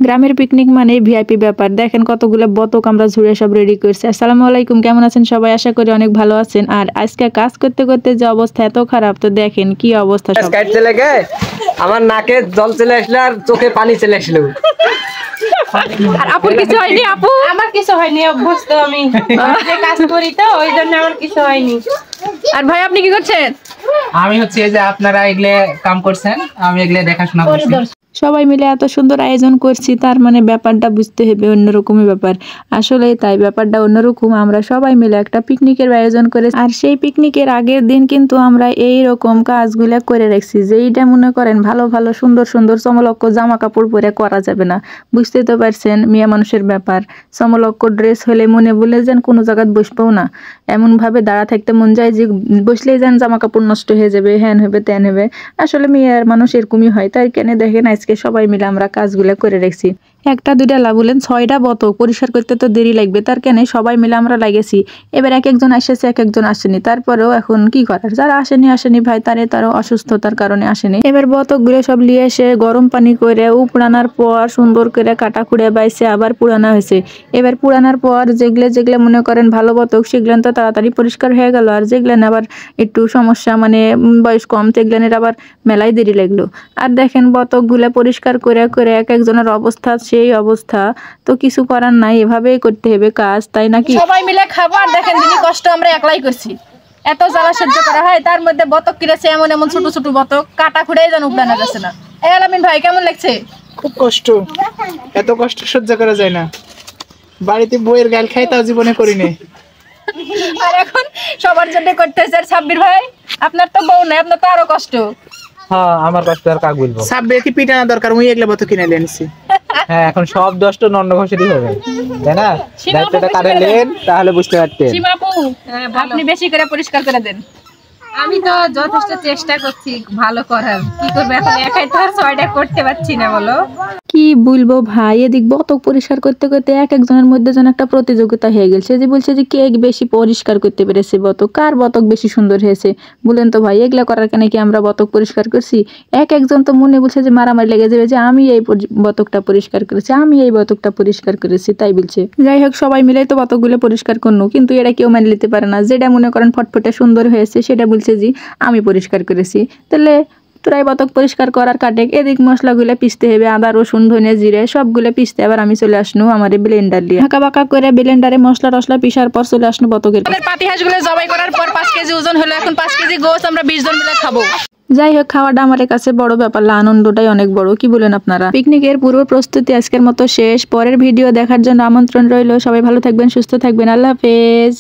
গ্রামের পিকনিক মানে ভিআইপি ব্যাপার। দেখেন কতগুলো বতক আমরা ঝুড়ে সব রেডি করছি। আসসালামু আলাইকুম, কেমন আছেন সবাই? আশা করি অনেক ভালো আছেন। আর আজকে কাজ করতে করতে যে অবস্থা এত খারাপ, তো দেখেন কি অবস্থা। সব কাটতে লেগে আমার নাকে জল চলে আসলো আর চোখে পানি চলে আসলো। আর আপুর কিছু হয়নি? আপু আমার কিছু হয়নি, অভ্যস্ত আমি যে কাজ করি তো ওই জন্য আমার কিছু হয়নি। আর ভাই আপনি কি করছেন? আমি হচ্ছে যে আপনারা এগুলো কাম করছেন, আমি এগুলো দেখাশোনা করছি। সবাই মিলে এত সুন্দর আয়োজন করছি, তার মানে ব্যাপারটা বুঝতে হবে অন্যরকমই ব্যাপার। আসলে তাই ব্যাপারটা অন্যরকম। আমরা সবাই মিলে একটা পিকনিকের আয়োজন করে, আর সেই পিকনিকের আগের দিন কিন্তু আমরা এই রকম কাজগুলো করে রাখছি, যেইটা মনে করেন ভালো ভালো সুন্দর সুন্দর চমলক্ষ জামা কাপড় পরে করা যাবে না। বুঝতে তো পারছেন, মেয়ে মানুষের ব্যাপার। চমলক্ষ ড্রেস হলে মনে বলে যেন কোনো জায়গায় বসবেও না, এমন ভাবে দাঁড়া থাকতে মন যায় যে বসলেই যেন জামা কাপড় নষ্ট হয়ে যাবে, হ্যান হবে ত্যান হবে। আসলে মেয়ের মানুষ এরকমই হয়। তাই কেন দেখেন আজকে সবাই মিলে আমরা কাজগুলো করে রাখছি। একটা দুইটা বলেন 6টা বতক পরিষ্কার করতে তো দেরি লাগবে, তার কেন সবাই মিলে আমরা লাগেছি। এবার এক একজন এসেছে, এক একজন আসেনি। তারপরেও এখন কি করার, যারা আসেনি ভাই, তারও অসুস্থতার কারণে আসেনি। এবার বতকগুলো সব নিয়ে এসে গরম পানি করে উপড়ানোর পর সুন্দর করে কাটা খুঁড়ে বাইছে আবার পুরানো হয়েছে। এবার পুরানোর পর যেগুলো মনে করেন ভালো বতক, সেগুলো তো তাড়াতাড়ি পরিষ্কার হয়ে গেল। আর যেগুলো আবার একটু সমস্যা, মানে বয়স কম, সেগুলোর আবার মেলাই দেরি লাগলো। আর দেখেন বতকগুলো পরিষ্কার করে করে এক একজনের অবস্থা সেই অবস্থা। তো কিছু করার নাই, এভাবেই করতে হবে কাজ, তাই নাকি? সবাই মিলে খাবার দেখেন দিনই কষ্ট আমরা একলাই করছি, এত জ্বালা সহ্য করা হয়। তার মধ্যে বতক কিনেছে এমন এমন ছোট ছোট বতক, কাটা খুঁড়ে যেন উপড়ানো যাচ্ছে না। এই আলামিন ভাই কেমন লাগছে? খুব কষ্ট, এত কষ্ট সহ্য করা যায় না। বাড়িতে বইয়ের গাল খাই তাও জীবনে করিনি। আর এখন সবার জন্য করতেছে। আর সাব্বির ভাই আপনার তো বউ নাই, আপনার তো আরো কষ্ট। হ্যাঁ, আমার কষ্ট আর কাক বলবো। সাববে কি পিটানা দরকার, মুই এগুলা বত কিনে নিয়েছি। হ্যাঁ, এখন সব দোষ তো নন্দ ঘোষেরই হবে, তাই না? দায়িত্বটা কারে নেন তাহলে বুঝতে পারতেন। সীমাপু আপনি বেশি করে পরিষ্কার করে দেন। আমি তো যথেষ্ট চেষ্টা করছি ভালো করার, কি করবো এখন, একাই তো আর 6টা করতে পারছি না, বলো। কি বলবো ভাই, এদিক বতক পরিষ্কার করতে করতে এক একজনের মধ্যে যেন একটা প্রতিযোগিতা হয়ে গেছে, যে বলছে যে কে বেশি পরিষ্কার করতে পেরেছে বতক, কার বতক বেশি সুন্দর হয়েছে। বলেন তো ভাই, এগুলা করার কেন কি আমরা বতক পরিষ্কার করছি? এক একজন তো মনে বলছে যে মারামারি লেগে যাবে, যে আমি এই বতকটা পরিষ্কার করেছি, আমি এই বতকটা পরিষ্কার করেছি, তাই বলছে। যাই হোক, সবাই মিলে তো বতকগুলো পরিষ্কার করলো, কিন্তু এরা কেউ মেনে নিতে পারে না। যেটা মনে করেন ফটফটে সুন্দর হয়েছে সেটা বলছে যে আমি পরিষ্কার করেছি। তাহলে তোরাই বতক পরিষ্কার করার কাটে। এদিক মশলাগুলো পিষতে হবে, আদা রসুন ধনে জিরে সবগুলো পিষতে। আবার আমি চলে আসনু আমার ব্লেন্ডার দিয়ে, হাঁকা বাঁকা করে ব্লেন্ডারে মশলা টসলা পিসার পর চলে আসনু বতকের। পাতি হাঁসগুলো জবাই করার পর 5 কেজি ওজন হলো, এখন 5 কেজি গোস আমরা 20 জন মিলে খাবো। যাই হোক, খাওয়াটা আমার কাছে বড় ব্যাপার না, আনন্দটাই অনেক বড়। কি বলেন আপনারা? পিকনিকের পূর্ব প্রস্তুতি আজকের মতো শেষ। পরের ভিডিও দেখার জন্য আমন্ত্রণ রইল। সবাই ভালো থাকবেন, সুস্থ থাকবেন। আল্লাহ হাফেজ।